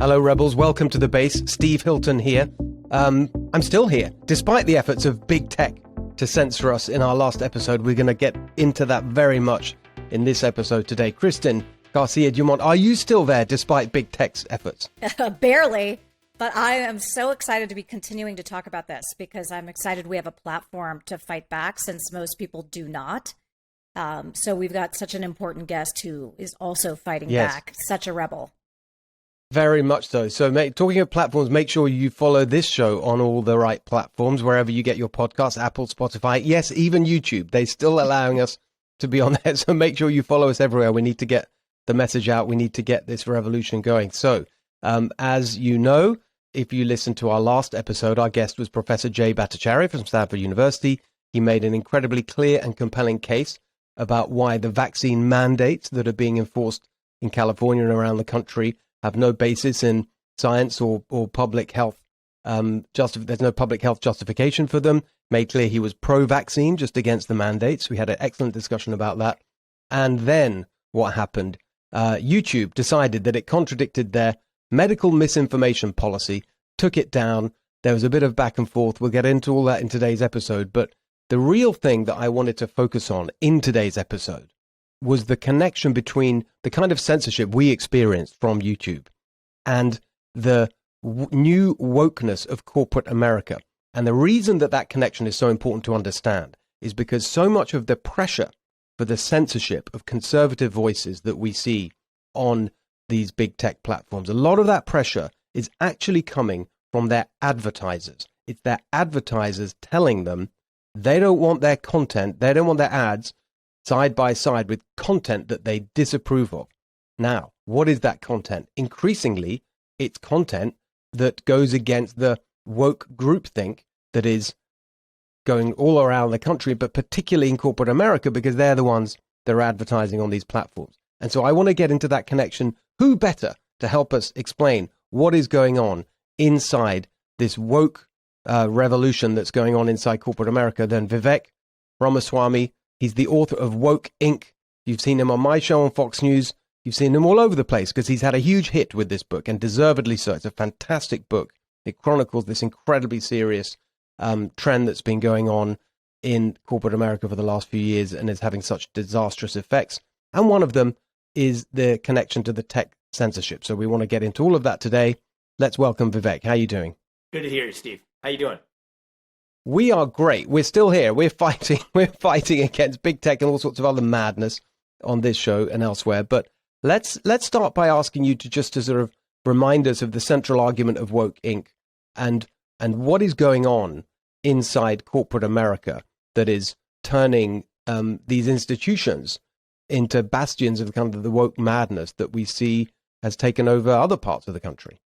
Hello, Rebels. Welcome to the base. Steve Hilton here. I'm still here, despite the efforts of big tech to censor us in our last episode. We're going to get into that very much in this episode today. Kristen Garcia-Dumont, are you still there despite big tech's efforts? Barely, but I am so excited to be continuing to talk about this because I'm excited we have a platform to fight back since most people do not. So we've got such an important guest who is also fighting back, such a rebel. Very much so. So talking of platforms, make sure you follow this show on all the right platforms, wherever you get your podcasts, Apple, Spotify, yes, even YouTube. They're still allowing us to be on there. So make sure you follow us everywhere. We need to get the message out. We need to get this revolution going. So as you know, if you listened to our last episode, our guest was Professor Jay Bhattacharya from Stanford University. He made an incredibly clear and compelling case about why the vaccine mandates that are being enforced in California and around the country have no basis in science or public health. There's no public health justification for them. Made clear he was pro-vaccine, just against the mandates. We had an excellent discussion about that. And then what happened? YouTube decided that it contradicted their medical misinformation policy, took it down. There was a bit of back and forth. We'll get into all that in today's episode. But the real thing that I wanted to focus on in today's episode was the connection between the kind of censorship we experienced from YouTube and the new wokeness of corporate America. And the reason that that connection is so important to understand is because so much of the pressure for the censorship of conservative voices that we see on these big tech platforms, a lot of that pressure is actually coming from their advertisers. It's their advertisers telling them they don't want their content, they don't want their ads side by side with content that they disapprove of. Now, what is that content? Increasingly, it's content that goes against the woke groupthink that is going all around the country, but particularly in corporate America, because they're the ones that are advertising on these platforms. And so I want to get into that connection. Who better to help us explain what is going on inside this woke revolution that's going on inside corporate America than Vivek Ramaswamy? He's the author of Woke Inc. You've seen him on my show on Fox News. You've seen him all over the place because he's had a huge hit with this book, and deservedly so. It's a fantastic book. It chronicles this incredibly serious trend that's been going on in corporate America for the last few years and is having such disastrous effects. And one of them is the connection to the tech censorship. So we want to get into all of that today. Let's welcome Vivek. How are you doing? Good to hear you, Steve. How you doing? We are great. We're still here. We're fighting. We're fighting against big tech and all sorts of other madness on this show and elsewhere. But let's start by asking you to sort of remind us of the central argument of Woke Inc. and what is going on inside corporate America that is turning these institutions into bastions of kind of the woke madness that we see has taken over other parts of the country.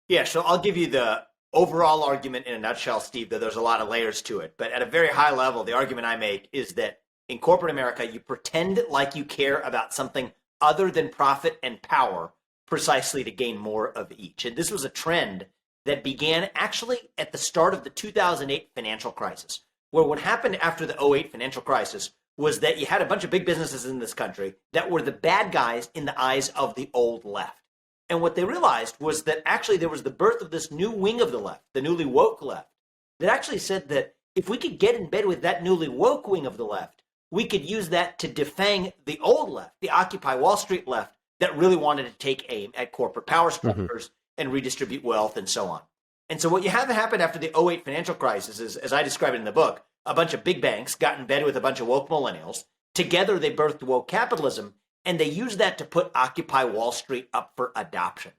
Yeah, so I'll give you the overall argument in a nutshell, Steve, though there's a lot of layers to it. But at a very high level, the argument I make is that in corporate America, you pretend like you care about something other than profit and power precisely to gain more of each. And this was a trend that began actually at the start of the 2008 financial crisis, where what happened after the '08 financial crisis was that you had a bunch of big businesses in this country that were the bad guys in the eyes of the old left. And what they realized was that actually there was the birth of this new wing of the left, the newly woke left, that actually said that if we could get in bed with that newly woke wing of the left, we could use that to defang the old left, the Occupy Wall Street left, that really wanted to take aim at corporate power structures and redistribute wealth and so on. And so what you have happen after the '08 financial crisis is, as I describe it in the book, a bunch of big banks got in bed with a bunch of woke millennials. Together they birthed woke capitalism, and they used that to put Occupy Wall Street up for adoption.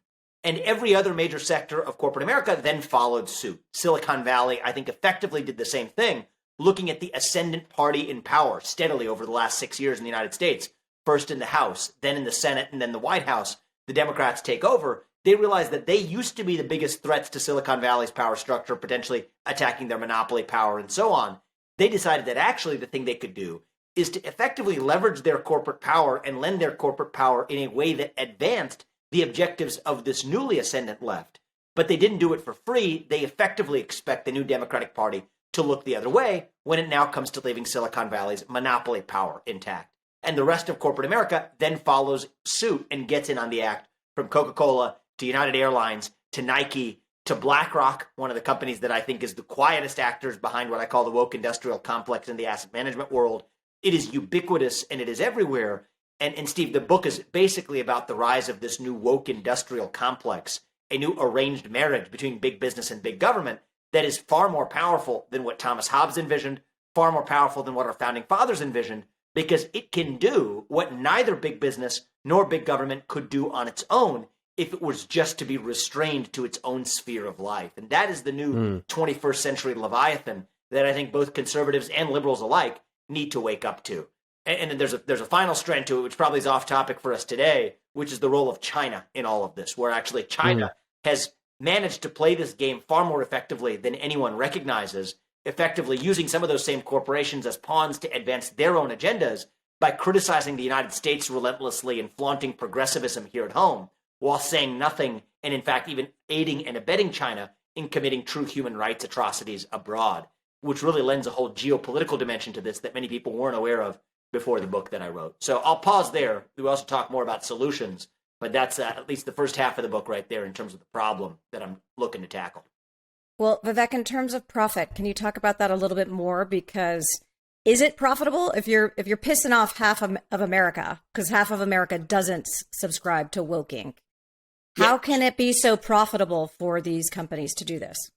And every other major sector of corporate America then followed suit. Silicon Valley, I think, effectively did the same thing, looking at the ascendant party in power steadily over the last 6 years in the United States, first in the House, then in the Senate, and then the White House. The Democrats take over. They realized that they used to be the biggest threats to Silicon Valley's power structure, potentially attacking their monopoly power and so on. They decided that actually the thing they could do is to effectively leverage their corporate power and lend their corporate power in a way that advanced the objectives of this newly ascendant left. But they didn't do it for free. They effectively expect the new Democratic Party to look the other way when it now comes to leaving Silicon Valley's monopoly power intact. And the rest of corporate America then follows suit and gets in on the act, from Coca-Cola to United Airlines, to Nike, to BlackRock, one of the companies that I think is the quietest actors behind what I call the woke industrial complex in the asset management world. It is ubiquitous and it is everywhere. And Steve, the book is basically about the rise of this new woke industrial complex, a new arranged marriage between big business and big government that is far more powerful than what Thomas Hobbes envisioned, far more powerful than what our founding fathers envisioned, because it can do what neither big business nor big government could do on its own if it was just to be restrained to its own sphere of life. And that is the new 21st century Leviathan that I think both conservatives and liberals alike need to wake up to. And then there's a final strand to it, which probably is off topic for us today, which is the role of China in all of this, where actually China has managed to play this game far more effectively than anyone recognizes, effectively using some of those same corporations as pawns to advance their own agendas by criticizing the United States relentlessly and flaunting progressivism here at home, while saying nothing and, in fact, even aiding and abetting China in committing true human rights atrocities abroad, which really lends a whole geopolitical dimension to this that many people weren't aware of before the book that I wrote. So I'll pause there. We'll also talk more about solutions, but that's at least the first half of the book right there in terms of the problem that I'm looking to tackle. Well, Vivek, in terms of profit, can you talk about that a little bit more? Because is it profitable if you're pissing off half of America, because half of America doesn't subscribe to woke Inc.? How can it be so profitable for these companies to do this?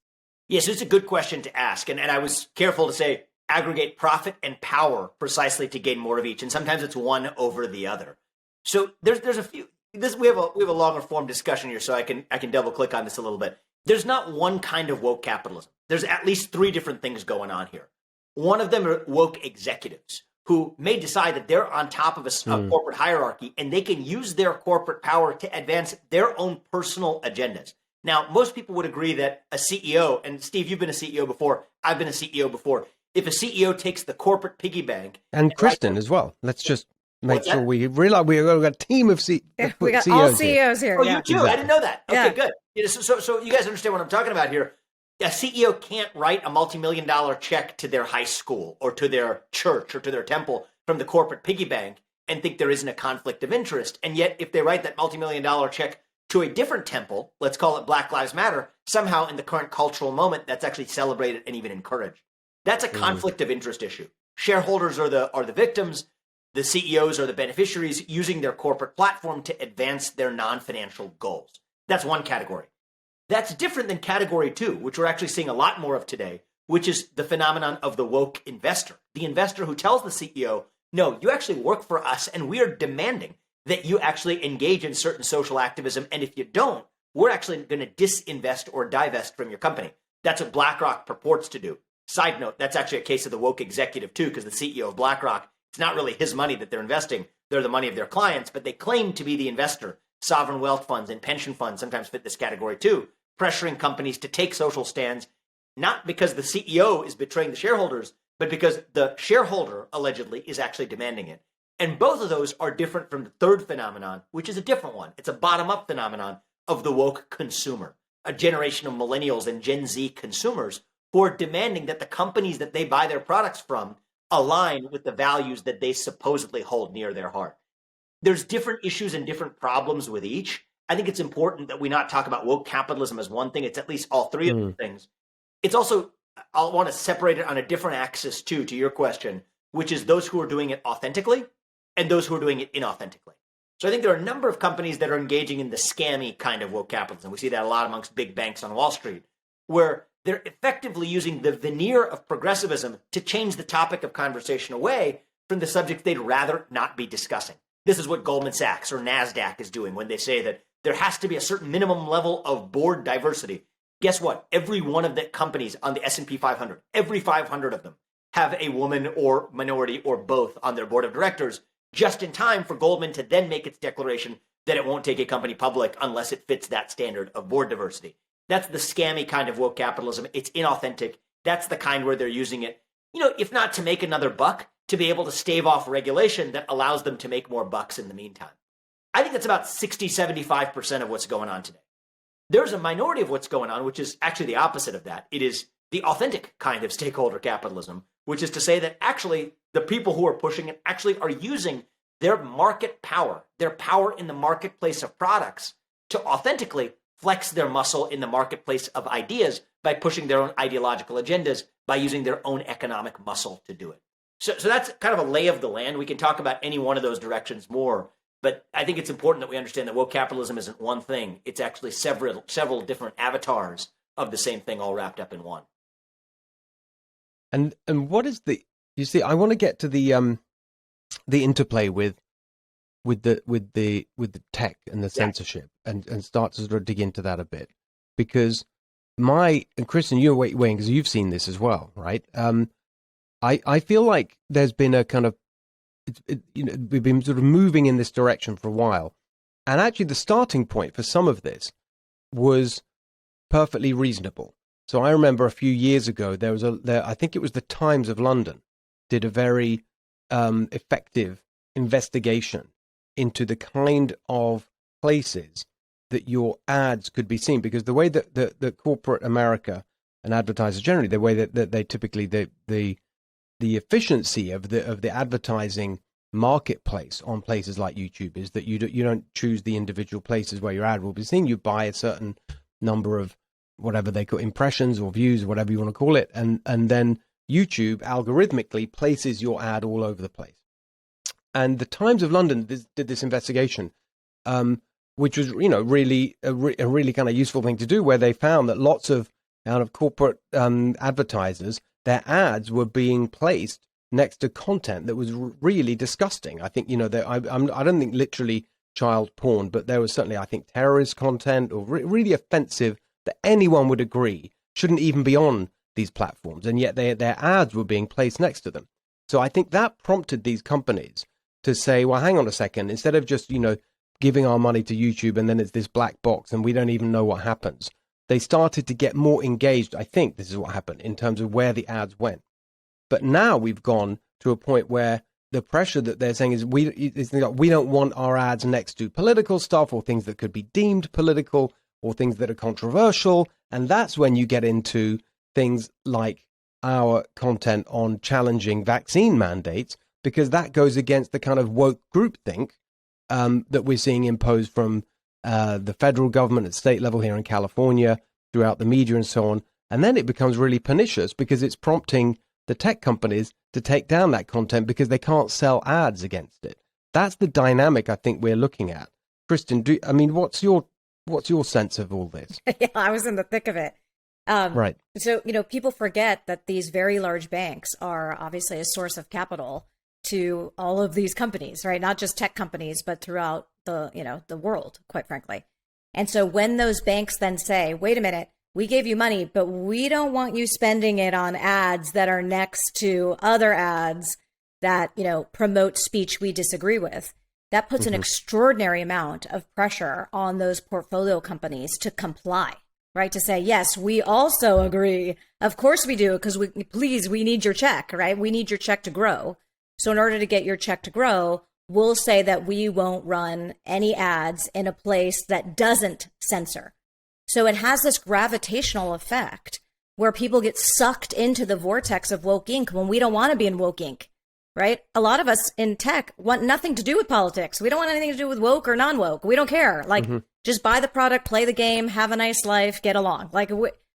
Yes, it's a good question to ask. And I was careful to say aggregate profit and power precisely to gain more of each. And sometimes it's one over the other. So there's a few. We have a longer form discussion here, so I can double click on this a little bit. There's not one kind of woke capitalism. There's at least three different things going on here. One of them are woke executives who may decide that they're on top of a corporate hierarchy and they can use their corporate power to advance their own personal agendas. Now, most people would agree that a CEO, and Steve, you've been a CEO before, I've been a CEO before. If a CEO takes the corporate piggy bank, and Kristen as well, let's just make sure we realize we've got a team of we got all CEOs here. Oh, you too? Exactly. I didn't know that. Okay, good. So you guys understand what I'm talking about here. A CEO can't write a multi-million-dollar check to their high school or to their church or to their temple from the corporate piggy bank and think there isn't a conflict of interest. And yet, if they write that multi-million-dollar check to a different temple, let's call it Black Lives Matter, somehow in the current cultural moment, that's actually celebrated and even encouraged. That's a conflict of interest issue. Shareholders are the victims. The CEOs are the beneficiaries using their corporate platform to advance their non-financial goals. That's one category. That's different than category two, which we're actually seeing a lot more of today, which is the phenomenon of the woke investor. The investor who tells the CEO, no, you actually work for us and we are demanding that you actually engage in certain social activism. And if you don't, we're actually going to disinvest or divest from your company. That's what BlackRock purports to do. Side note, that's actually a case of the woke executive too, because the CEO of BlackRock, it's not really his money that they're investing. They're the money of their clients, but they claim to be the investor. Sovereign wealth funds and pension funds sometimes fit this category too, pressuring companies to take social stands, not because the CEO is betraying the shareholders, but because the shareholder allegedly is actually demanding it. And both of those are different from the third phenomenon, which is a different one. It's a bottom-up phenomenon of the woke consumer, a generation of millennials and Gen Z consumers who are demanding that the companies that they buy their products from align with the values that they supposedly hold near their heart. There's different issues and different problems with each. I think it's important that we not talk about woke capitalism as one thing. It's at least all three of those things. It's also, I'll want to separate it on a different axis too, to your question, which is those who are doing it authentically and those who are doing it inauthentically. So I think there are a number of companies that are engaging in the scammy kind of woke capitalism. We see that a lot amongst big banks on Wall Street, where they're effectively using the veneer of progressivism to change the topic of conversation away from the subject they'd rather not be discussing. This is what Goldman Sachs or NASDAQ is doing when they say that there has to be a certain minimum level of board diversity. Guess what? Every one of the companies on the S&P 500, every 500 of them have a woman or minority or both on their board of directors, just in time for Goldman to then make its declaration that it won't take a company public unless it fits that standard of board diversity. That's the scammy kind of woke capitalism. It's inauthentic. That's the kind where they're using it, if not to make another buck, to be able to stave off regulation that allows them to make more bucks in the meantime. I think that's about 60-75% of what's going on today. There's a minority of what's going on, which is actually the opposite of that. It is the authentic kind of stakeholder capitalism, which is to say that actually the people who are pushing it actually are using their market power, their power in the marketplace of products to authentically flex their muscle in the marketplace of ideas by pushing their own ideological agendas, by using their own economic muscle to do it. So that's kind of a lay of the land. We can talk about any one of those directions more, but I think it's important that we understand that woke capitalism isn't one thing. It's actually several different avatars of the same thing all wrapped up in one. And what is you see, I want to get to the interplay with the tech and the censorship and start to sort of dig into that a bit, because and Kristen, you're waiting because you've seen this as well, right? I feel like there's been a kind of, we've been sort of moving in this direction for a while. And actually the starting point for some of this was perfectly reasonable. So I remember a few years ago, I think it was the Times of London did a very effective investigation into the kind of places that your ads could be seen, because the way that the corporate America and advertisers generally, the way that they typically, the efficiency of the advertising marketplace on places like YouTube is that you don't choose the individual places where your ad will be seen. You buy a certain number of whatever they call impressions or views, or whatever you want to call it, and then YouTube algorithmically places your ad all over the place. And the Times of London did this investigation, which was really a really kind of useful thing to do, where they found that lots of out of corporate advertisers, their ads were being placed next to content that was really disgusting. I think I don't think literally child porn, but there was certainly, I think, terrorist content or really offensive that anyone would agree shouldn't even be on these platforms, and yet their ads were being placed next to them. So I think that prompted these companies to say, well, hang on a second, instead of just giving our money to YouTube and then it's this black box and we don't even know what happens, they started to get more engaged. I think this is what happened in terms of where the ads went. But now we've gone to a point where the pressure that they're saying is we don't want our ads next to political stuff or things that could be deemed political or things that are controversial. And that's when you get into things like our content on challenging vaccine mandates, because that goes against the kind of woke groupthink that we're seeing imposed from the federal government at state level here in California, throughout the media and so on. And then it becomes really pernicious because it's prompting the tech companies to take down that content because they can't sell ads against it. That's the dynamic I think we're looking at. Kristen, what's your sense of all this? Yeah, I was in the thick of it. Right. So, people forget that these very large banks are obviously a source of capital to all of these companies, right? Not just tech companies, but throughout the world, quite frankly. And so when those banks then say, wait a minute, we gave you money, but we don't want you spending it on ads that are next to other ads that, promote speech we disagree with, that puts an extraordinary amount of pressure on those portfolio companies to comply, right? To say, yes, we also agree. Of course we do, because we need your check, right? We need your check to grow. So in order to get your check to grow, we'll say that we won't run any ads in a place that doesn't censor. So it has this gravitational effect where people get sucked into the vortex of woke ink when we don't want to be in woke ink, right? A lot of us in tech want nothing to do with politics. We don't want anything to do with woke or non-woke. We don't care. Just buy the product, play the game, have a nice life, get along.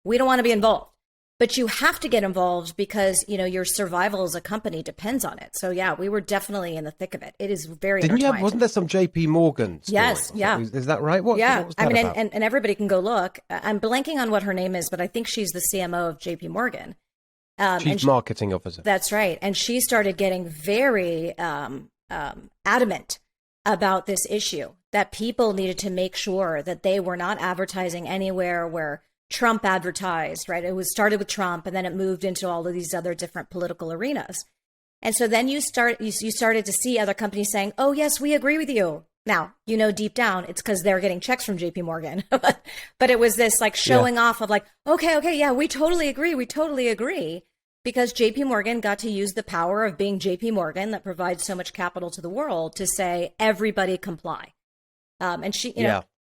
We don't want to be involved. But you have to get involved because, your survival as a company depends on it. So, yeah, we were definitely in the thick of it. It is very Wasn't there some JP Morgan story? Yes, yeah. Is that right? What was that about? And everybody can go look. I'm blanking on what her name is, but I think she's the CMO of JP Morgan. Chief Marketing Officer. That's right. And she started getting very adamant about this issue, that people needed to make sure that they were not advertising anywhere where Trump advertised, right? It started with Trump, and then it moved into all of these other different political arenas. And so then you started to see other companies saying, oh, yes, we agree with you. Now, deep down, it's because they're getting checks from JP Morgan. But it was this showing off of okay, yeah, we totally agree. Because JP Morgan got to use the power of being JP Morgan that provides so much capital to the world to say, everybody comply. And she,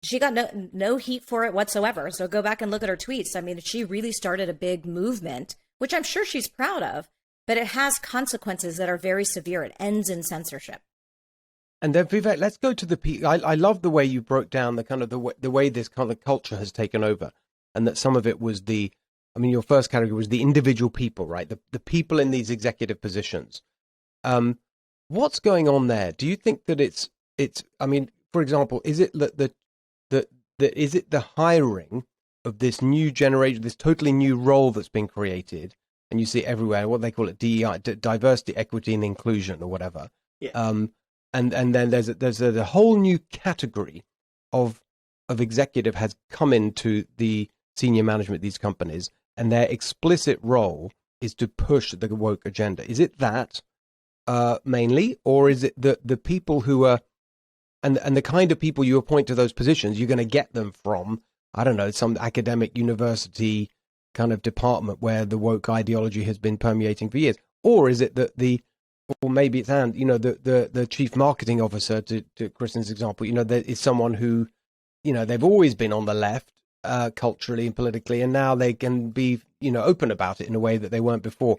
she got no heat for it whatsoever. So go back and look at her tweets. She really started a big movement, which I'm sure she's proud of, but it has consequences that are very severe. It ends in censorship. And then Vivek, let's go to the people. I love the way you broke down the kind of the way this kind of culture has taken over, and that some of it was your first category was the individual people, right? The people in these executive positions. What's going on there? Do you think that it's? I mean, for example, is it is it the hiring of this new generation, this totally new role that's been created, and you see it everywhere, what they call it, DEI, diversity, equity, and inclusion, or whatever. Yeah. And then there's a whole new category of executive has come into the senior management of these companies, and their explicit role is to push the woke agenda. Is it that mainly, or is it the people who are and the kind of people you appoint to those positions, you're going to get them from, I don't know, some academic university kind of department where the woke ideology has been permeating for years? Or is it that or maybe it's, and the chief marketing officer, to Kristen's example, there is someone who, they've always been on the left culturally and politically, and now they can be, open about it in a way that they weren't before.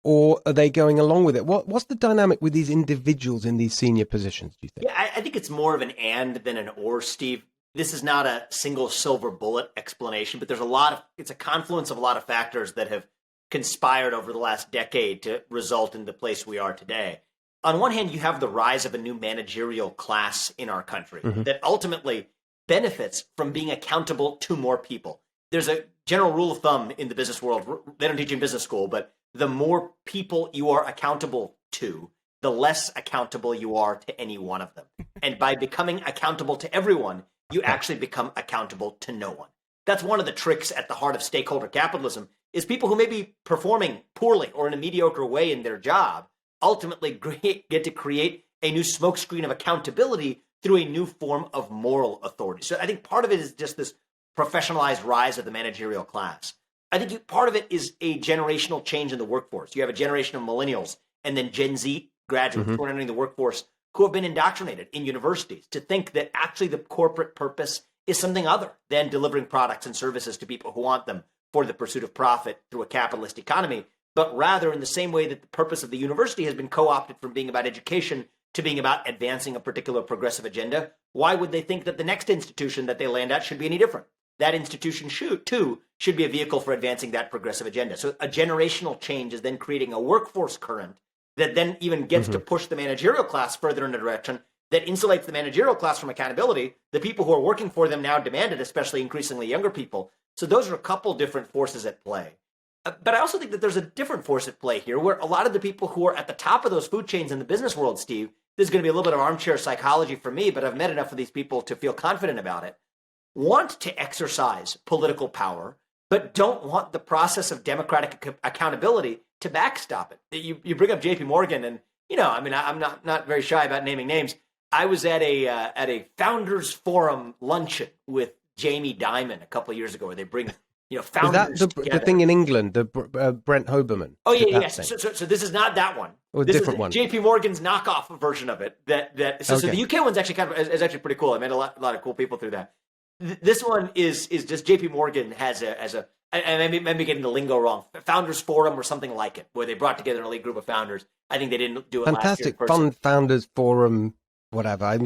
Or are they going along with it? What's the dynamic with these individuals in these senior positions, do you think? Yeah, I think it's more of an and than an or, Steve. This is not a single silver bullet explanation, but it's a confluence of a lot of factors that have conspired over the last decade to result in the place we are today. On one hand, you have the rise of a new managerial class in our country that ultimately benefits from being accountable to more people. There's a general rule of thumb in the business world. They don't teach in business school, but the more people you are accountable to, the less accountable you are to any one of them. And by becoming accountable to everyone, you actually become accountable to no one. That's one of the tricks at the heart of stakeholder capitalism, is people who may be performing poorly or in a mediocre way in their job ultimately get to create a new smokescreen of accountability through a new form of moral authority. So I think part of it is just this professionalized rise of the managerial class. I think part of it is a generational change in the workforce. You have a generation of millennials and then Gen Z graduates who are entering the workforce who have been indoctrinated in universities to think that actually the corporate purpose is something other than delivering products and services to people who want them for the pursuit of profit through a capitalist economy, but rather in the same way that the purpose of the university has been co-opted from being about education to being about advancing a particular progressive agenda. Why would they think that the next institution that they land at should be any different? That institution too should be a vehicle for advancing that progressive agenda. So a generational change is then creating a workforce current that then even gets to push the managerial class further in a direction that insulates the managerial class from accountability. The people who are working for them now demand it, especially increasingly younger people. So those are a couple different forces at play. But I also think that there's a different force at play here where a lot of the people who are at the top of those food chains in the business world, Steve, this is going to be a little bit of armchair psychology for me, but I've met enough of these people to feel confident about it, want to exercise political power, but don't want the process of democratic accountability to backstop it. You bring up JP Morgan, and I'm not very shy about naming names. I was at a Founders Forum luncheon with Jamie Dimon a couple of years ago, where they bring founders is that together. the thing in England, the Brent Hoberman? Oh yeah. So this is not that one. Or a this different is one. JP Morgan's knockoff version of it. So the UK one's actually is actually pretty cool. I met a lot of cool people through that. This one is just JP Morgan has a I may be getting the lingo wrong. Founders Forum or something like it, where they brought together an elite group of founders. I think they didn't do it Fantastic last year. Fun Founders Forum, whatever. I'm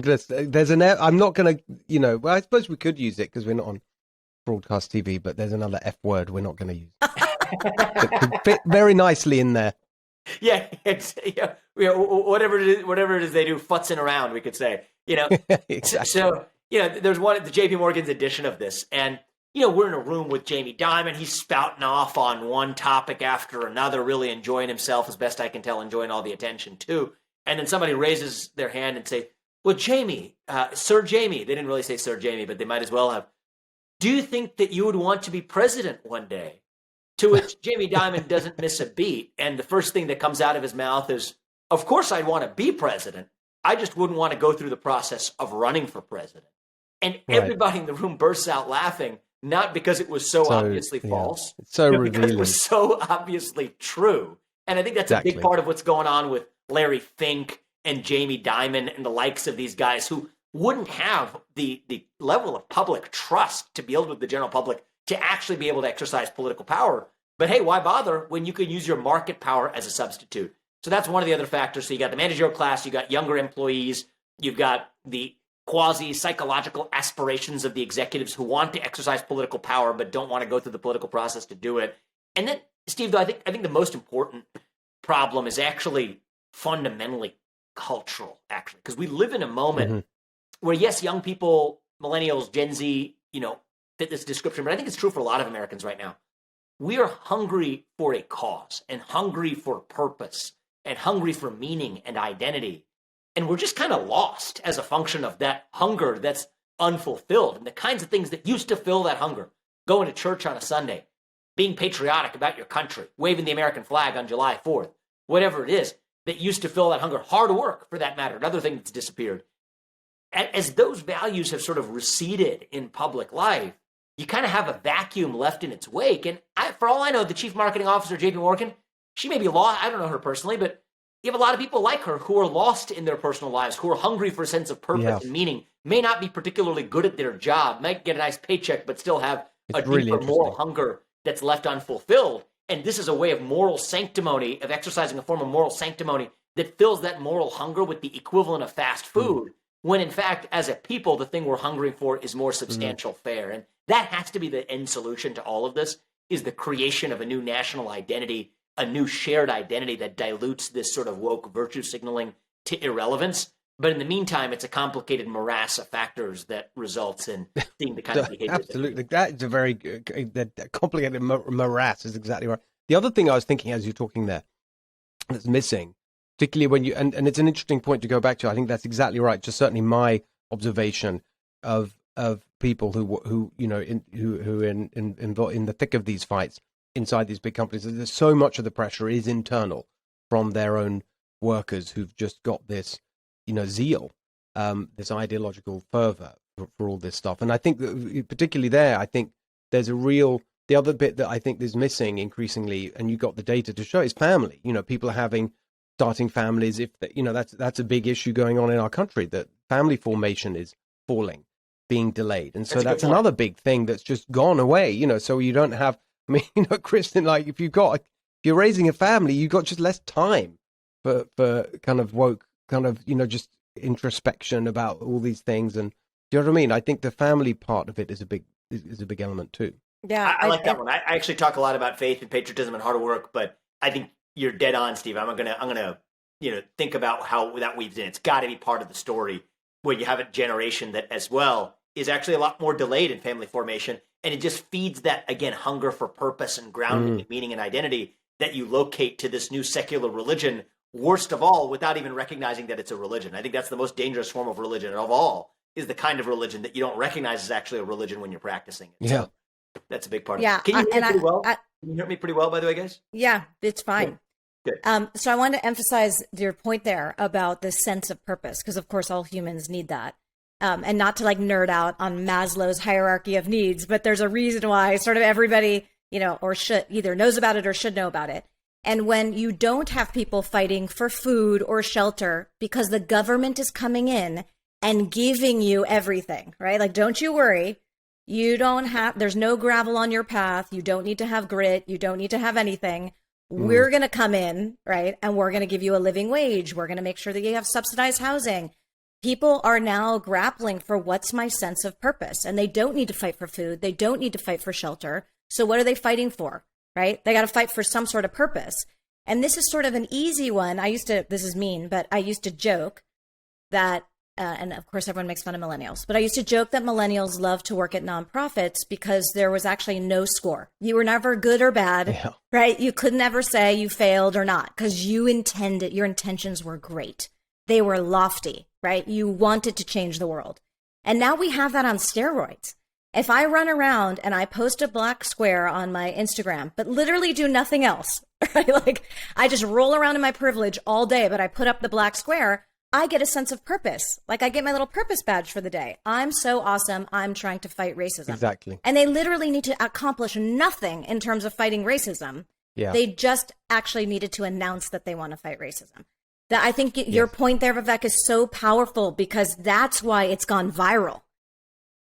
not going to, well, I suppose we could use it because we're not on broadcast TV, but there's another F word we're not going to use. It could fit very nicely in there. Yeah, whatever it is they do, futzing around, we could say. Exactly. So there's the JP Morgan's edition of this, and we're in a room with Jamie Dimon. He's spouting off on one topic after another, really enjoying himself, as best I can tell, enjoying all the attention too. And then somebody raises their hand and say, "Well, Jamie, Sir Jamie," they didn't really say Sir Jamie, but they might as well have. "Do you think that you would want to be president one day?" To which Jamie Dimon doesn't miss a beat. And the first thing that comes out of his mouth is, "Of course I'd want to be president. I just wouldn't want to go through the process of running for president." And everybody in the room bursts out laughing, not because it was so obviously false, it's so because revealing. it was so obviously true. And I think that's a big part of what's going on with Larry Fink and Jamie Dimon and the likes of these guys who wouldn't have the level of public trust to be able with the general public to actually be able to exercise political power. But hey, why bother when you can use your market power as a substitute? So that's one of the other factors. So you got the managerial class, you got younger employees, You've got the quasi-psychological aspirations of the executives who want to exercise political power but don't want to go through the political process to do it. And then, Steve, though, I think the most important problem is actually fundamentally cultural, actually, because we live in a moment where, yes, young people, millennials, Gen Z, fit this description, but I think it's true for a lot of Americans right now. We are hungry for a cause and hungry for purpose and hungry for meaning and identity. And we're just kind of lost as a function of that hunger that's unfulfilled and the kinds of things that used to fill that hunger. Going to church on a Sunday, being patriotic about your country, waving the American flag on July 4th, whatever it is that used to fill that hunger. Hard work, for that matter, another thing that's disappeared. As those values have sort of receded in public life, you kind of have a vacuum left in its wake. And for all I know, the chief marketing officer, JP Morgan, she may be lost. I don't know her personally, but you have a lot of people like her who are lost in their personal lives, who are hungry for a sense of purpose and meaning, may not be particularly good at their job, might get a nice paycheck, but still have a deeper moral hunger that's left unfulfilled. And this is a way of moral sanctimony, of exercising a form of moral sanctimony that fills that moral hunger with the equivalent of fast food, when in fact, as a people, the thing we're hungering for is more substantial fare. And that has to be the end solution to all of this, is the creation of a new national identity, a new shared identity that dilutes this sort of woke virtue signaling to irrelevance. But in the meantime, it's a complicated morass of factors that results in seeing the kind of behavior. Absolutely. That is a very that complicated morass is exactly right. The other thing I was thinking as you're talking there that's missing, particularly when you, and it's an interesting point to go back to, I think that's exactly right. Just certainly my observation of people who in the thick of these fights inside these big companies, there's so much of the pressure is internal from their own workers who've just got this, zeal, this ideological fervor for all this stuff. And I think that particularly there, I think there's the other bit that I think is missing increasingly, and you got the data to show, is family. People are starting families. That's a big issue going on in our country, that family formation is falling, being delayed. And so that's another big thing that's just gone away, so you don't have, Kristen, like if you're raising a family, you've got just less time for kind of woke, just introspection about all these things. And do you know what I mean? I think the family part of it is a big element too. Yeah, I like that one. I actually talk a lot about faith and patriotism and hard work, but I think you're dead on, Steve. I'm gonna think about how that weaves in. It's got to be part of the story where you have a generation that as well is actually a lot more delayed in family formation, and it just feeds that, again, hunger for purpose and grounding and meaning and identity that you locate to this new secular religion. Worst of all, without even recognizing that it's a religion. I think that's the most dangerous form of religion of all, is the kind of religion that you don't recognize as actually a religion when you're practicing it. Yeah. So that's a big part of it. Can you hear me pretty well? Can you hear me pretty well, by the way, guys? Yeah, it's fine. Good. So I wanted to emphasize your point there about the sense of purpose, because of course all humans need that. And not to nerd out on Maslow's hierarchy of needs, but there's a reason why sort of everybody, or should either knows about it or should know about it. And when you don't have people fighting for food or shelter because the government is coming in and giving you everything, right? Don't you worry. There's no gravel on your path. You don't need to have grit. You don't need to have anything. We're going to come in, right? And we're going to give you a living wage. We're going to make sure that you have subsidized housing. People are now grappling for what's my sense of purpose, and they don't need to fight for food. They don't need to fight for shelter. So what are they fighting for, right? They got to fight for some sort of purpose. And this is sort of an easy one. This is mean, but I used to joke that, and of course everyone makes fun of millennials, but I used to joke that millennials love to work at nonprofits because there was actually no score. You were never good or bad, right? You could never say you failed or not because your intentions were great. They were lofty, right? You wanted to change the world. And now we have that on steroids. If I run around and I post a black square on my Instagram, but literally do nothing else, right? I just roll around in my privilege all day, but I put up the black square, I get a sense of purpose. I get my little purpose badge for the day. I'm so awesome. I'm trying to fight racism. Exactly. And they literally need to accomplish nothing in terms of fighting racism. Yeah. They just actually needed to announce that they want to fight racism. That I think your point there, Vivek, is so powerful because that's why it's gone viral.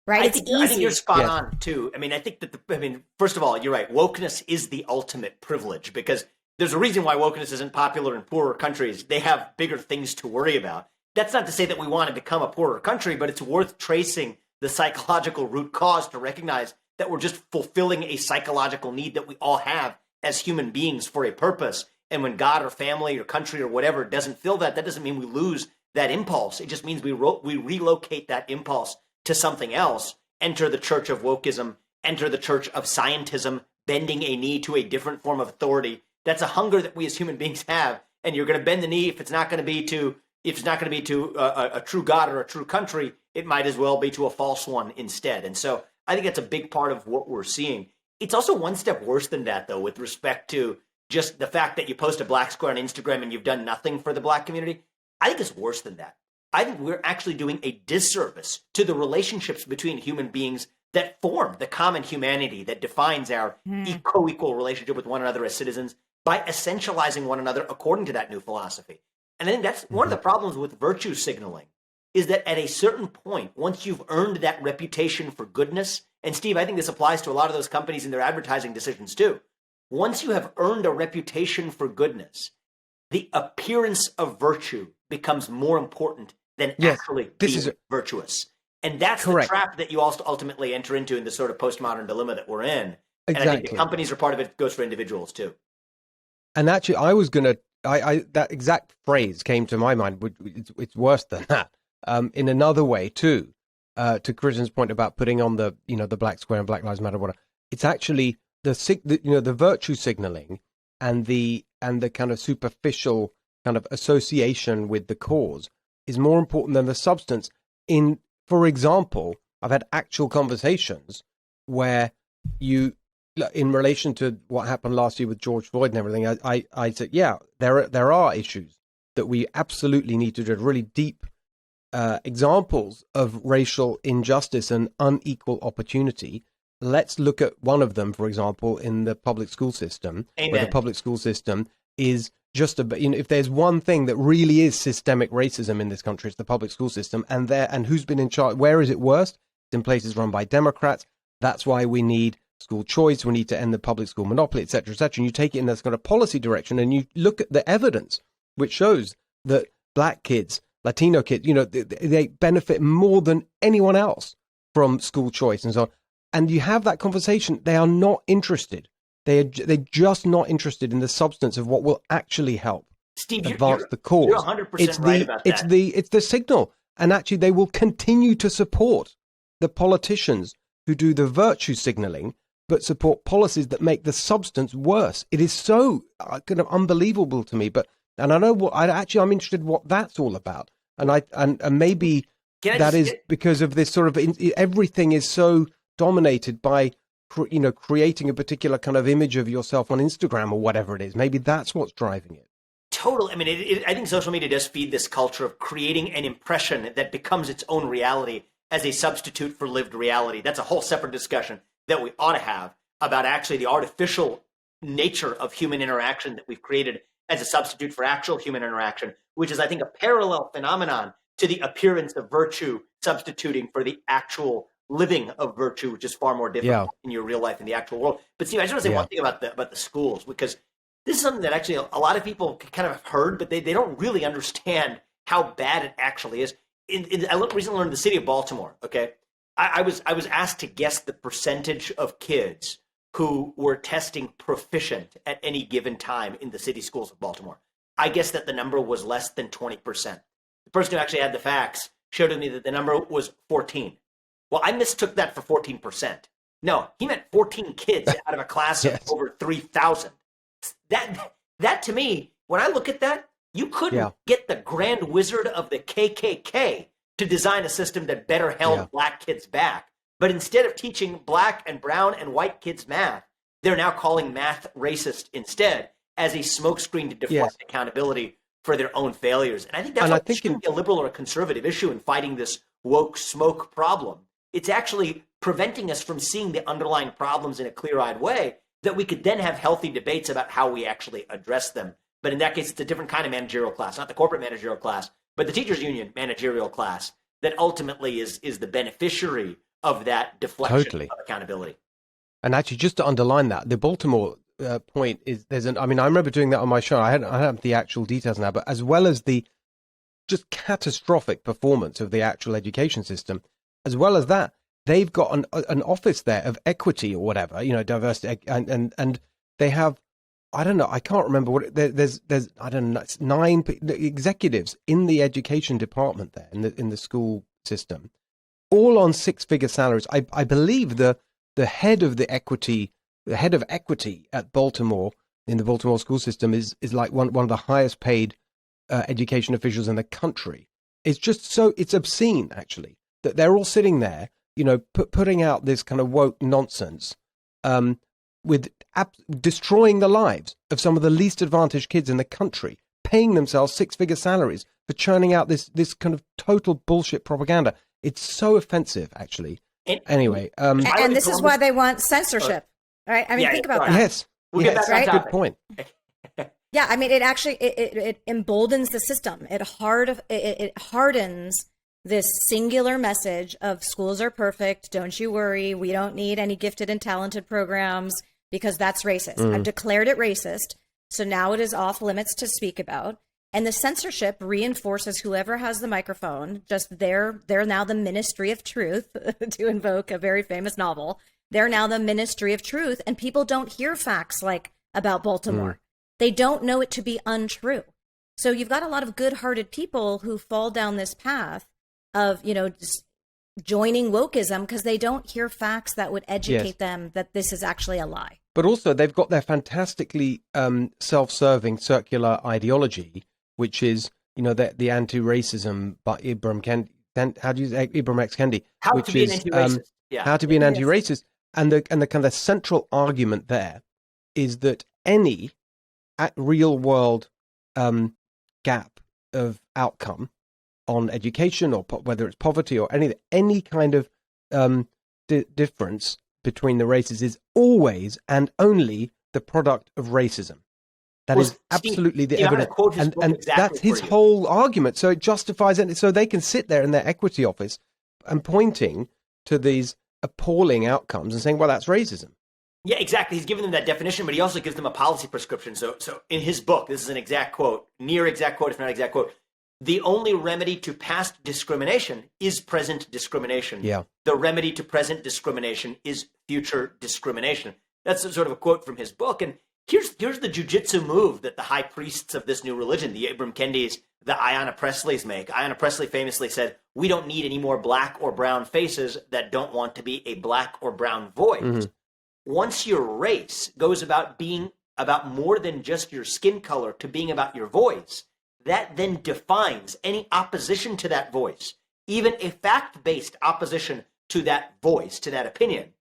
Right? I think you're spot on too. I think that first of all, you're right. Wokeness is the ultimate privilege because there's a reason why wokeness isn't popular in poorer countries. They have bigger things to worry about. That's not to say that we want to become a poorer country, but it's worth tracing the psychological root cause to recognize that we're just fulfilling a psychological need that we all have as human beings for a purpose. And when God or family or country or whatever doesn't feel that, that doesn't mean we lose that impulse. It just means we relocate that impulse to something else. Enter the church of wokeism, enter the church of scientism, bending a knee to a different form of authority. That's a hunger that we as human beings have. And you're going to bend the knee if it's not going to be to a true God or a true country, it might as well be to a false one instead. And so I think that's a big part of what we're seeing. It's also one step worse than that, though, with respect to just the fact that you post a black square on Instagram and you've done nothing for the black community. I think it's worse than that. I think we're actually doing a disservice to the relationships between human beings that form the common humanity that defines our co-equal relationship with one another as citizens by essentializing one another according to that new philosophy. And I think that's one of the problems with virtue signaling, is that at a certain point, once you've earned that reputation for goodness, and Steve, I think this applies to a lot of those companies in their advertising decisions too. Once you have earned a reputation for goodness, the appearance of virtue becomes more important than actually being virtuous. And that's the trap that you also ultimately enter into in this sort of postmodern dilemma that we're in. And I think the companies are part of it. It goes for individuals too. And actually, I was going to, that exact phrase came to my mind. It's worse than that. In another way too, to Kristen's point about putting on the black square and Black Lives Matter, whatever. It's actually the virtue signaling and the kind of superficial kind of association with the cause is more important than the substance. For example, I've had actual conversations where in relation to what happened last year with George Floyd and everything, I said, yeah, there are issues that we absolutely need to address, really deep examples of racial injustice and unequal opportunity. Let's look at one of them, for example, in the public school system, where the public school system is just if there's one thing that really is systemic racism in this country, it's the public school system. And who's been in charge? Where is it worst? It's in places run by Democrats. That's why we need school choice. We need to end the public school monopoly, et cetera, et cetera. And you take it in this kind of policy direction and you look at the evidence, which shows that black kids, Latino kids, they benefit more than anyone else from school choice and so on. And you have that conversation. They are not interested. They're just not interested in the substance of what will actually help advance the cause. You're 100% right about that. It's the signal. And actually, they will continue to support the politicians who do the virtue signaling, but support policies that make the substance worse. It is so kind of unbelievable to me. And I know I'm interested in what that's all about. And maybe that is because of this sort of everything is so dominated by creating a particular kind of image of yourself on Instagram or whatever it is. Maybe that's what's driving it. Totally. I mean, I think social media does feed this culture of creating an impression that becomes its own reality as a substitute for lived reality. That's a whole separate discussion that we ought to have about actually the artificial nature of human interaction that we've created as a substitute for actual human interaction, which is, I think, a parallel phenomenon to the appearance of virtue substituting for the actual living of virtue, which is far more difficult in your real life in the actual world. But Steve, I just want to say one thing about the schools, because this is something that actually a lot of people kind of have heard, but they don't really understand how bad it actually is. I recently learned in the city of Baltimore, okay? I was asked to guess the percentage of kids who were testing proficient at any given time in the city schools of Baltimore. I guessed that the number was less than 20%. The person who actually had the facts showed me that the number was 14. Well, I mistook that for 14%. No, he meant 14 kids out of a class of over 3,000. That to me, when I look at that, you couldn't get the grand wizard of the KKK to design a system that better held black kids back. But instead of teaching black and brown and white kids math, they're now calling math racist instead as a smokescreen to deflect accountability for their own failures. And I think that's not a liberal or a conservative issue in fighting this woke smoke problem. It's actually preventing us from seeing the underlying problems in a clear-eyed way that we could then have healthy debates about how we actually address them. But in that case, it's a different kind of managerial class, not the corporate managerial class, but the teachers union managerial class that ultimately is the beneficiary of that deflection of accountability. And actually, just to underline that, the Baltimore point is I remember doing that on my show. I have the actual details now, but as well as the just catastrophic performance of the actual education system. As well as that, they've got an office there of equity or whatever, diversity, and they have, I don't know, I can't remember what there's I don't know, it's 9 executives in the education department there in the school system, all on 6-figure salaries. I believe the head of equity at Baltimore, in the Baltimore school system, is like one of the highest paid education officials in the country. It's just it's obscene, actually, that they're all sitting there, putting out this kind of woke nonsense, with destroying the lives of some of the least advantaged kids in the country, paying themselves 6-figure salaries for churning out this kind of total bullshit propaganda. It's so offensive, actually. Anyway, and this is why they want censorship, right? I mean, think about that. Yes, we'll get back on topic. Good point. Yeah, I mean, it actually it emboldens the system. It hardens this singular message of schools are perfect. Don't you worry. We don't need any gifted and talented programs because that's racist. I've declared it racist. So now it is off limits to speak about. And the censorship reinforces whoever has the microphone. Just they're now the Ministry of Truth, to invoke a very famous novel. They're now the Ministry of Truth, and people don't hear facts like about Baltimore. They don't know it to be untrue. So you've got a lot of good-hearted people who fall down this path of, just joining wokeism because they don't hear facts that would educate them that this is actually a lie. But also, they've got their fantastically self-serving circular ideology, which is, the anti-racism by Ibram Kendi. How do you say Ibram X. Kendi? How to be an anti-racist. How to be an anti-racist. And the kind of central argument there is that any real-world gap of outcome on education, or whether it's poverty or any kind of difference between the races, is always and only the product of racism. That is absolutely the evidence. And that's his whole argument. So it justifies it. So they can sit there in their equity office and pointing to these appalling outcomes and saying, well, that's racism. Yeah, exactly. He's given them that definition, but he also gives them a policy prescription. So in his book, this is an exact quote, near exact quote, if not exact quote. The only remedy to past discrimination is present discrimination. Yeah. The remedy to present discrimination is future discrimination. That's sort of a quote from his book. And here's the jujitsu move that the high priests of this new religion, the Ibram Kendis, the Ayanna Presleys make. Ayanna Presley famously said, "We don't need any more black or brown faces that don't want to be a black or brown voice." Mm-hmm. Once your race goes about being about more than just your skin color to being about your voice, that then defines any opposition to that voice, even a fact-based opposition to that voice, to that opinion,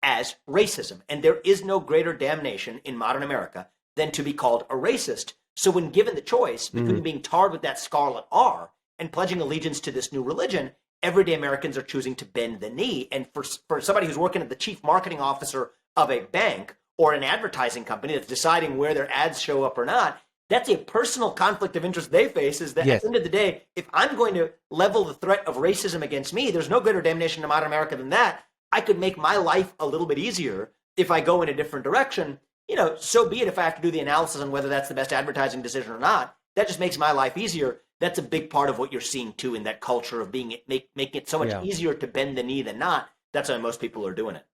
as racism. And there is no greater damnation in modern America than to be called a racist. So when given the choice between being tarred with that scarlet R and pledging allegiance to this new religion, everyday Americans are choosing to bend the knee. And for somebody who's working as the chief marketing officer of a bank or an advertising company that's deciding where their ads show up or not, that's a personal conflict of interest they face, is that at the end of the day, if I'm going to level the threat of racism against me, there's no greater damnation to modern America than that. I could make my life a little bit easier if I go in a different direction. So be it if I have to do the analysis on whether that's the best advertising decision or not. That just makes my life easier. That's a big part of what you're seeing, too, in that culture of making it so much easier to bend the knee than not. That's why most people are doing it.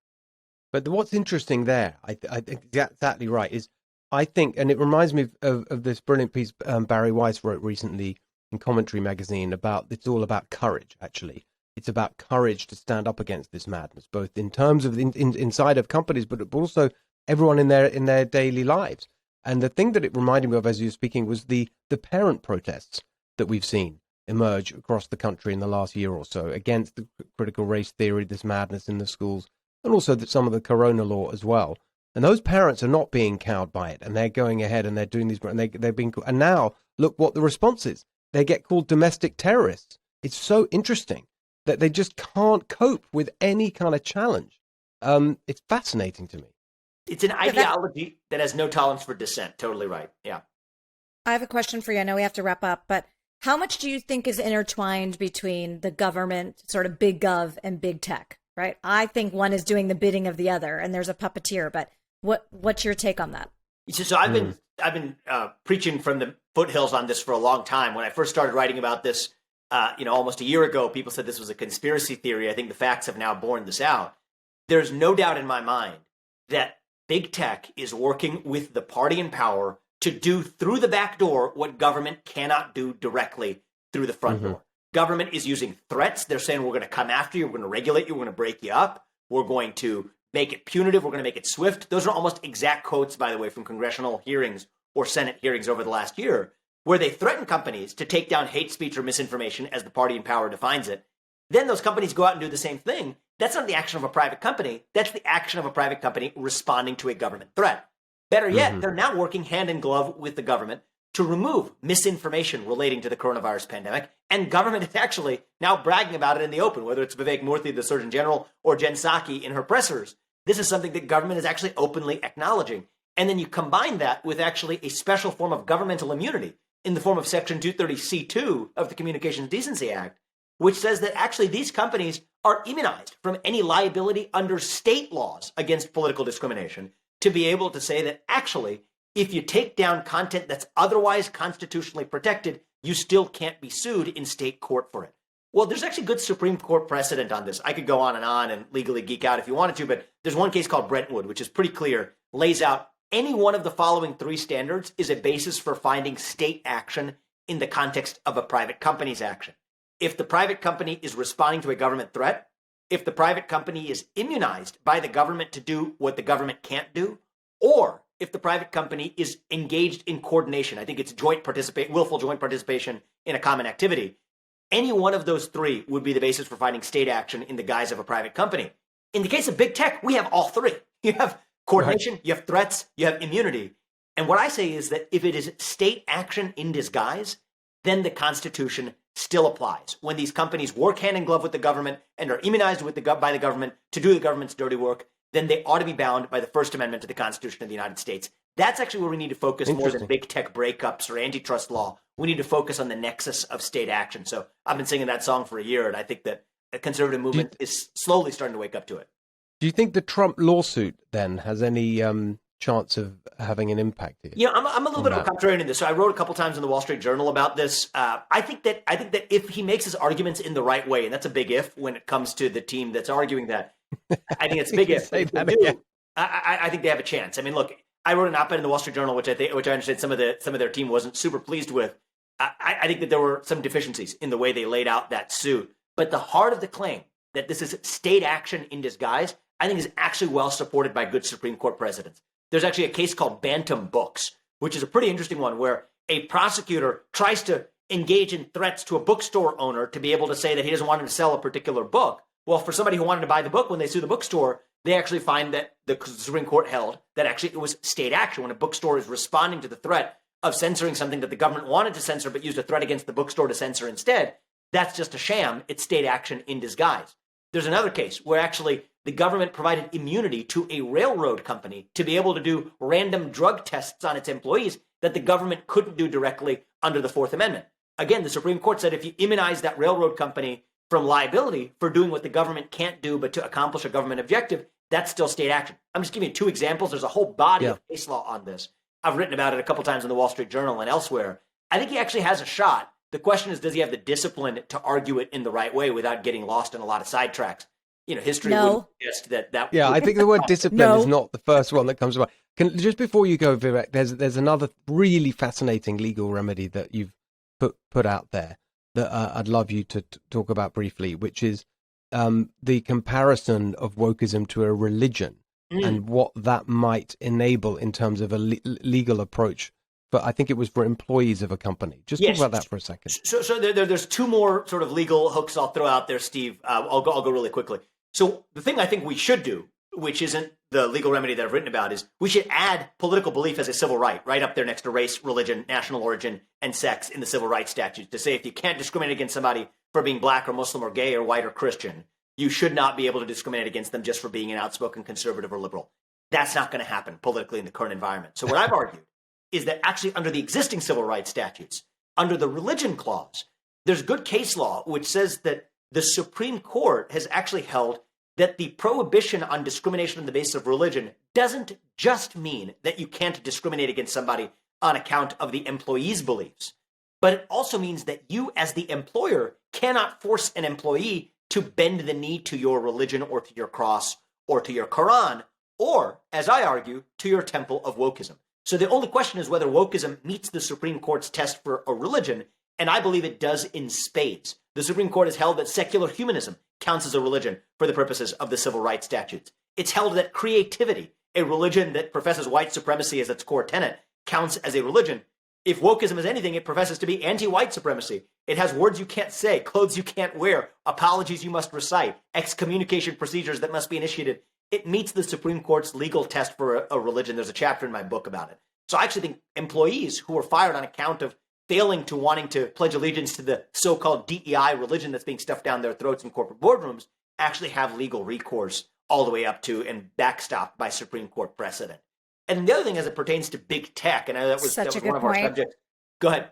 But what's interesting there, I think exactly right, is I think, and it reminds me of this brilliant piece Barry Weiss wrote recently in Commentary magazine it's all about courage, actually. It's about courage to stand up against this madness, both in terms of inside of companies, but also everyone in their daily lives. And the thing that it reminded me of as you were speaking was the parent protests that we've seen emerge across the country in the last year or so against the critical race theory, this madness in the schools, and also some of the corona law as well. And those parents are not being cowed by it, and they're going ahead and they're doing these, and they're being, and now look what the response is. They get called domestic terrorists. It's so interesting that they just can't cope with any kind of challenge. It's fascinating to me. It's an ideology that has no tolerance for dissent. Totally right. Yeah. I have a question for you. I know we have to wrap up, but how much do you think is intertwined between the government, sort of big gov, and big tech, right? I think one is doing the bidding of the other, and there's a puppeteer, but what's your take on that? So I've been preaching from foothills on this for a long time. When I first started writing about this, almost a year ago, people said this was a conspiracy theory. I think the facts have now borne this out. There's no doubt in my mind that big tech is working with the party in power to do through the back door what government cannot do directly through the front door. Government is using threats. They're saying, we're going to come after you. We're going to regulate you. We're going to break you up. We're going to make it punitive. We're going to make it swift. Those are almost exact quotes, by the way, from congressional hearings or Senate hearings over the last year, where they threaten companies to take down hate speech or misinformation as the party in power defines it. Then those companies go out and do the same thing. That's not the action of a private company. That's the action of a private company responding to a government threat. Better yet, they're now working hand in glove with the government to remove misinformation relating to the coronavirus pandemic. And government is actually now bragging about it in the open, whether it's Vivek Murthy, the Surgeon General, or Jen Psaki in her pressers. This is something that government is actually openly acknowledging. And then you combine that with actually a special form of governmental immunity in the form of Section 230C2 of the Communications Decency Act, which says that actually these companies are immunized from any liability under state laws against political discrimination, to be able to say that actually, if you take down content that's otherwise constitutionally protected, you still can't be sued in state court for it. Well, there's actually good Supreme Court precedent on this. I could go on and legally geek out if you wanted to, but there's one case called Brentwood, which is pretty clear, lays out any one of the following three standards is a basis for finding state action in the context of a private company's action. If the private company is responding to a government threat, if the private company is immunized by the government to do what the government can't do, or if the private company is engaged in coordination, I think it's willful joint participation in a common activity, any one of those three would be the basis for finding state action in the guise of a private company. In the case of big tech, we have all three. You have coordination, you have threats, you have immunity. And what I say is that if it is state action in disguise, then the Constitution still applies. When these companies work hand in glove with the government and are immunized by the government to do the government's dirty work, then they ought to be bound by the First Amendment to the Constitution of the United States. That's actually where we need to focus more than big tech breakups or antitrust law. We need to focus on the nexus of state action. So I've been singing that song for a year, and I think that the conservative movement is slowly starting to wake up to it. Do you think the Trump lawsuit then has any chance of having an impact here? You know, I'm a little bit of a contrarian in this. So I wrote a couple times in the Wall Street Journal about this. I think that if he makes his arguments in the right way, and that's a big if when it comes to the team that's arguing that, I think it's a big if. I think they have a chance. I mean, look, I wrote an op-ed in the Wall Street Journal, which I understand some of their team wasn't super pleased with. I think that there were some deficiencies in the way they laid out that suit. But the heart of the claim that this is state action in disguise, I think is actually well supported by good Supreme Court precedents. There's actually a case called Bantam Books, which is a pretty interesting one, where a prosecutor tries to engage in threats to a bookstore owner to be able to say that he doesn't want him to sell a particular book. Well, for somebody who wanted to buy the book, when they sue the bookstore, they actually find that the Supreme Court held that actually it was state action when a bookstore is responding to the threat of censoring something that the government wanted to censor but used a threat against the bookstore to censor instead. That's just a sham. It's state action in disguise. There's another case where actually the government provided immunity to a railroad company to be able to do random drug tests on its employees that the government couldn't do directly under the Fourth Amendment. Again, the Supreme Court said if you immunize that railroad company from liability for doing what the government can't do but to accomplish a government objective, that's still state action. I'm just giving you two examples. There's a whole body of case law on this. I've written about it a couple times in the Wall Street Journal and elsewhere. I think he actually has a shot. The question is, does he have the discipline to argue it in the right way without getting lost in a lot of sidetracks? You know, history would suggest that. Yeah, I think the word discipline is not the first one that comes to mind. Just before you go, Vivek, there's another really fascinating legal remedy that you've put out there that I'd love you to talk about briefly, which is the comparison of wokeism to a religion and what that might enable in terms of a legal approach. But I think it was for employees of a company. Just talk about that for a second. So there's two more sort of legal hooks I'll throw out there, Steve. I'll go really quickly. So the thing I think we should do, which isn't the legal remedy that I've written about, is we should add political belief as a civil right up there next to race, religion, national origin, and sex in the civil rights statutes, to say if you can't discriminate against somebody for being black or Muslim or gay or white or Christian, you should not be able to discriminate against them just for being an outspoken conservative or liberal. That's not going to happen politically in the current environment. So what I've argued is that actually under the existing civil rights statutes, under the religion clause, there's good case law which says that the Supreme Court has actually held that the prohibition on discrimination on the basis of religion doesn't just mean that you can't discriminate against somebody on account of the employee's beliefs. But it also means that you, as the employer, cannot force an employee to bend the knee to your religion or to your cross or to your Quran, or, as I argue, to your temple of wokeism. So the only question is whether wokeism meets the Supreme Court's test for a religion, and I believe it does in spades. The Supreme Court has held that secular humanism counts as a religion for the purposes of the civil rights statutes. It's held that creativity, a religion that professes white supremacy as its core tenet, counts as a religion. If wokeism is anything, it professes to be anti-white supremacy. It has words you can't say, clothes you can't wear, apologies you must recite, excommunication procedures that must be initiated. It meets the Supreme Court's legal test for a religion. There's a chapter in my book about it. So I actually think employees who are fired on account of failing to wanting to pledge allegiance to the so-called DEI religion that's being stuffed down their throats in corporate boardrooms actually have legal recourse all the way up to and backstopped by Supreme Court precedent. And the other thing as it pertains to big tech, and I know that was one of our subjects. Go ahead.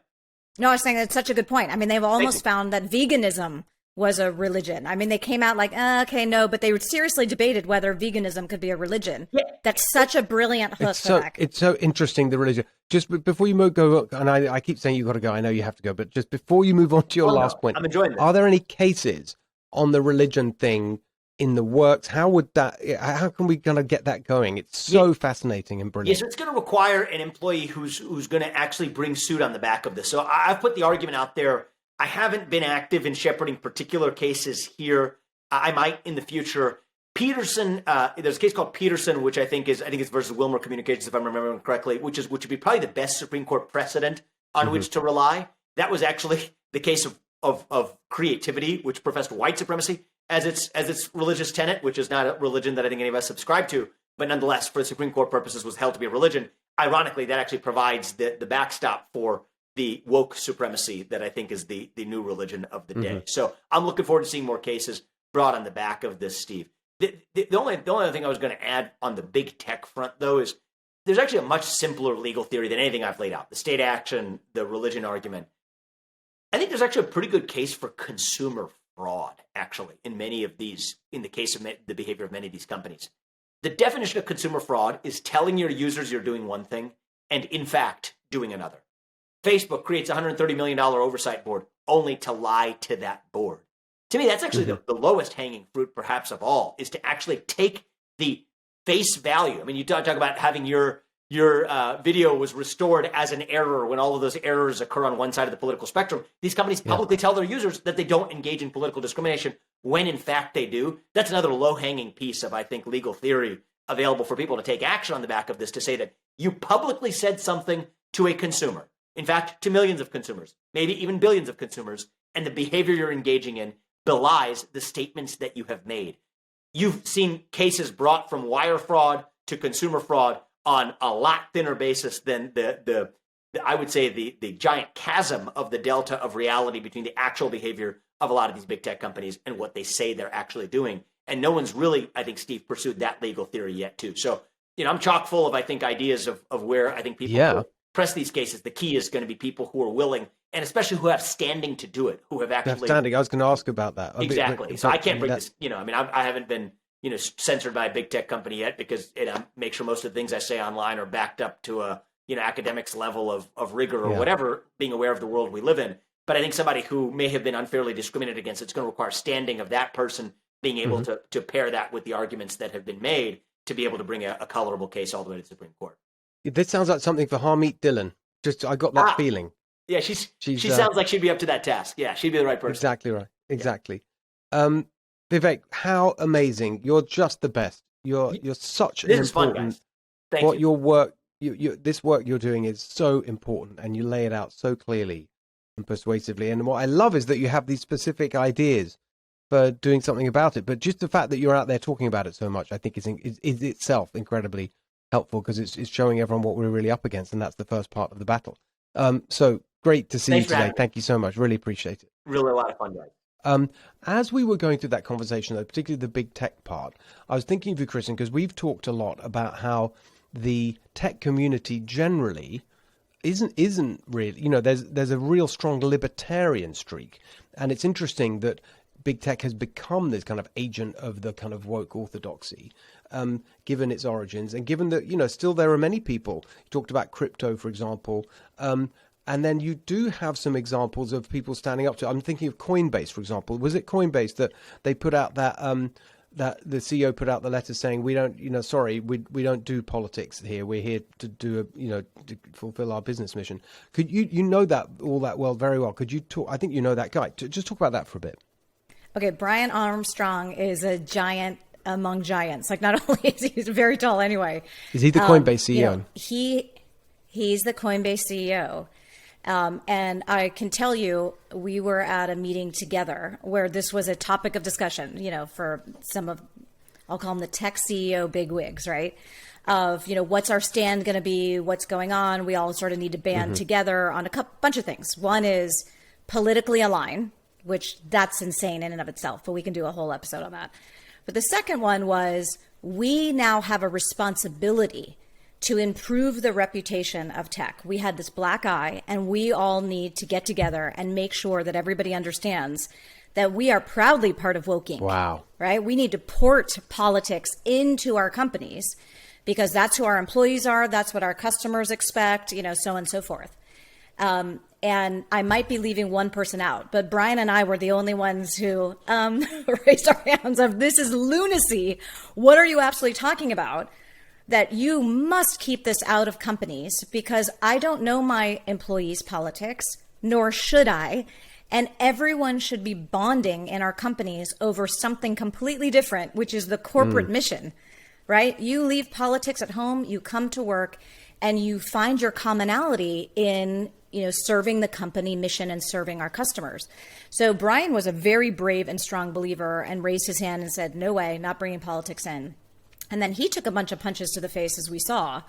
No, I was saying that's such a good point. I mean, they've almost found that veganism was a religion. I mean, they came out like, okay, no, but they seriously debated whether veganism could be a religion. Yeah. That's such a brilliant hook. It's so interesting, the religion. Just before you go, and I keep saying you've got to go, I know you have to go, but just before you move on to your last point, I'm enjoying this. Are there any cases on the religion thing in the works? How can we kind of get that going? It's so fascinating and brilliant. Yes, it's going to require an employee who's going to actually bring suit on the back of this. So I've put the argument out there. I haven't been active in shepherding particular cases here. I might in the future. Peterson, there's a case called Peterson, which I think it's versus Wilmer Communications, if I'm remembering correctly, which would be probably the best Supreme Court precedent on which to rely. That was actually the case of creativity, which professed white supremacy as its religious tenet, which is not a religion that I think any of us subscribe to, but nonetheless, for the Supreme Court purposes, was held to be a religion. Ironically, that actually provides the backstop for the woke supremacy that I think is the new religion of the day. So I'm looking forward to seeing more cases brought on the back of this, Steve. The only other thing I was going to add on the big tech front, though, is there's actually a much simpler legal theory than anything I've laid out. The state action, the religion argument. I think there's actually a pretty good case for consumer fraud, actually, in the case of the behavior of many of these companies. The definition of consumer fraud is telling your users you're doing one thing and, in fact, doing another. Facebook creates a $130 million oversight board only to lie to that board. To me, that's actually the lowest hanging fruit, perhaps, of all, is to actually take the face value. I mean, you talk about having your video was restored as an error when all of those errors occur on one side of the political spectrum. These companies publicly tell their users that they don't engage in political discrimination when, in fact, they do. That's another low-hanging piece of, I think, legal theory available for people to take action on the back of this, to say that you publicly said something to a consumer, in fact, to millions of consumers, maybe even billions of consumers, and the behavior you're engaging in belies the statements that you have made. You've seen cases brought from wire fraud to consumer fraud on a lot thinner basis than the I would say the giant chasm of the delta of reality between the actual behavior of a lot of these big tech companies and what they say they're actually doing. And no one's really, I think, Steve, pursued that legal theory yet, too. So, I'm chock full of, I think, ideas of where I think people will press these cases. The key is going to be people who are willing, and especially who have standing to do it, who have actually standing. I was going to ask about that. Exactly. So I can't bring this. I haven't been censored by a big tech company yet, because make sure most of the things I say online are backed up to a academics level of rigor or whatever, being aware of the world we live in. But I think somebody who may have been unfairly discriminated against, it's going to require standing of that person being able to pair that with the arguments that have been made to be able to bring a colorable case all the way to the Supreme Court. This sounds like something for Harmeet Dillon. I got that feeling. Yeah, she sounds like she'd be up to that task. Yeah, she'd be the right person. Exactly right. Exactly. Yeah. Vivek, how amazing! You're just the best. You're such an important. This is fun, guys. Thank you. Your work, this work you're doing is so important, and you lay it out so clearly and persuasively. And what I love is that you have these specific ideas for doing something about it. But just the fact that you're out there talking about it so much, I think is itself incredibly helpful, because it's showing everyone what we're really up against, and that's the first part of the battle. So great to see you today. Thank you so much. Really appreciate it. Really a lot of fun, guys. As we were going through that conversation, though, particularly the big tech part, I was thinking of you, Kristen, because we've talked a lot about how the tech community generally isn't really, there's a real strong libertarian streak. And it's interesting that big tech has become this kind of agent of the kind of woke orthodoxy. given its origins, and given that, still there are many people. You talked about crypto, for example. And then you do have some examples of people standing up to. I'm thinking of Coinbase, for example. Was it Coinbase that they put out that the CEO put out the letter saying we don't, we don't do politics here. We're here to do to fulfill our business mission. Could you know that all that well, very well? Could you talk? I think you know that guy. Just talk about that for a bit. Okay, Brian Armstrong is a giant among giants. Like, not only is he very tall anyway. Is he the Coinbase CEO? He's the Coinbase CEO. And I can tell you, we were at a meeting together where this was a topic of discussion, for some of, I'll call them the tech CEO bigwigs, right? Of, what's our stand going to be? What's going on? We all sort of need to band together on a bunch of things. One is politically align, which that's insane in and of itself, but we can do a whole episode on that. But the second one was, we now have a responsibility to improve the reputation of tech. We had this black eye, and we all need to get together and make sure that everybody understands that we are proudly part of woke Inc. Wow. Right? We need to port politics into our companies because that's who our employees are. That's what our customers expect, so on and so forth. And I might be leaving one person out, but Brian and I were the only ones who raised our hands of, this is lunacy. What are you absolutely talking about? That you must keep this out of companies because I don't know my employees' politics, nor should I. And everyone should be bonding in our companies over something completely different, which is the corporate mission, right? You leave politics at home, you come to work, and you find your commonality in, serving the company mission and serving our customers. So Brian was a very brave and strong believer and raised his hand and said, no way, not bringing politics in. And then he took a bunch of punches to the face, as we saw,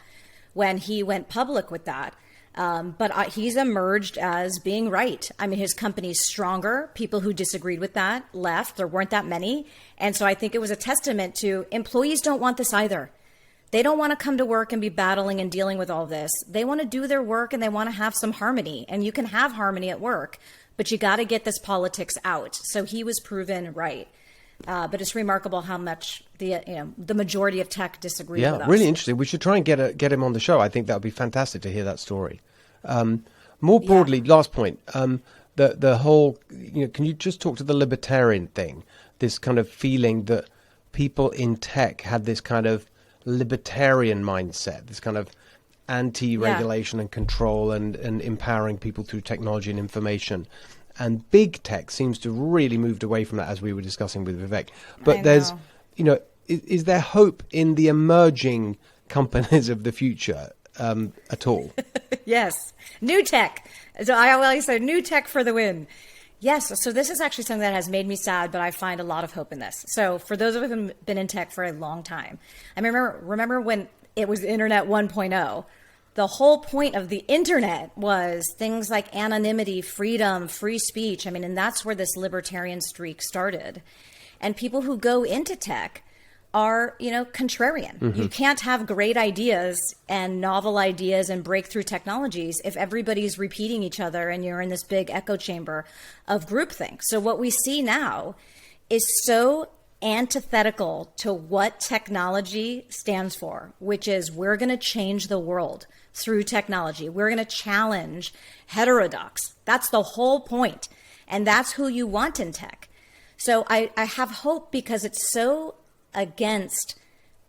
when he went public with that. But he's emerged as being right. I mean, his company's stronger. People who disagreed with that left. There weren't that many. And so I think it was a testament to employees don't want this either. They don't want to come to work and be battling and dealing with all this. They want to do their work and they want to have some harmony. And you can have harmony at work, but you got to get this politics out. So he was proven right. But it's remarkable how much the majority of tech disagree with us. Yeah, really interesting. We should try and get him on the show. I think that would be fantastic to hear that story. More broadly, last point, the whole, can you just talk to the libertarian thing? This kind of feeling that people in tech had this kind of libertarian mindset, this kind of anti-regulation and control and empowering people through technology and information. And big tech seems to really moved away from that, as we were discussing with Vivek. But there's, is there hope in the emerging companies of the future at all? Yes. New tech. So I always say new tech for the win. Yes. So this is actually something that has made me sad, but I find a lot of hope in this. So for those of us who have been in tech for a long time, I remember when it was Internet 1.0. The whole point of the internet was things like anonymity, freedom, free speech. I mean, and that's where this libertarian streak started. And people who go into tech are, contrarian. You can't have great ideas and novel ideas and breakthrough technologies if everybody's repeating each other and you're in this big echo chamber of groupthink. So what we see now is so antithetical to what technology stands for, which is we're going to change the world through technology. We're going to challenge heterodox. That's the whole point. And that's who you want in tech. So I have hope because it's so against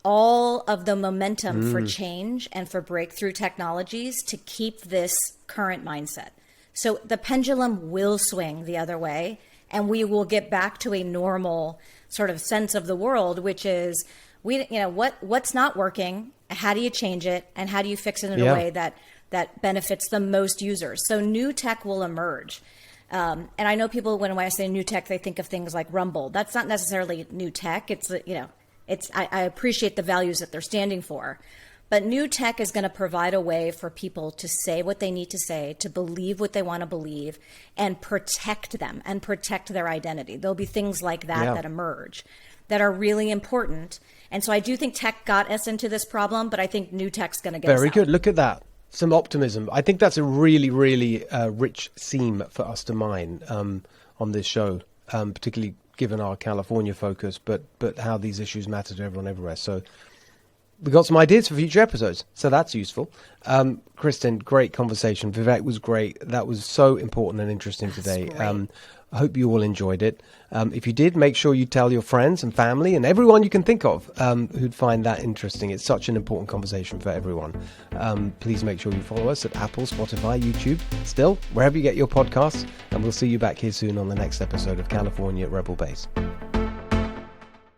all of the momentum for change and for breakthrough technologies to keep this current mindset. So the pendulum will swing the other way and we will get back to a normal sort of sense of the world, which is what's not working, how do you change it, and how do you fix it in a way that benefits the most users? So new tech will emerge. And I know people, when I say new tech, they think of things like Rumble. That's not necessarily new tech. It's, I appreciate the values that they're standing for. But new tech is going to provide a way for people to say what they need to say, to believe what they want to believe, and protect them and protect their identity. There'll be things like that that emerge that are really important. And so I do think tech got us into this problem, but I think new tech's going to get us out. Very good. Look at that. Some optimism. I think that's a really, really rich theme for us to mine on this show, particularly given our California focus, but how these issues matter to everyone everywhere. So we got some ideas for future episodes, so that's useful. Kristen, great conversation. Vivek was great. That was so important and interesting today. I hope you all enjoyed it. If you did, make sure you tell your friends and family and everyone you can think of who'd find that interesting. It's such an important conversation for everyone. Please make sure you follow us at Apple, Spotify, YouTube, still, wherever you get your podcasts. And we'll see you back here soon on the next episode of California Rebel Base.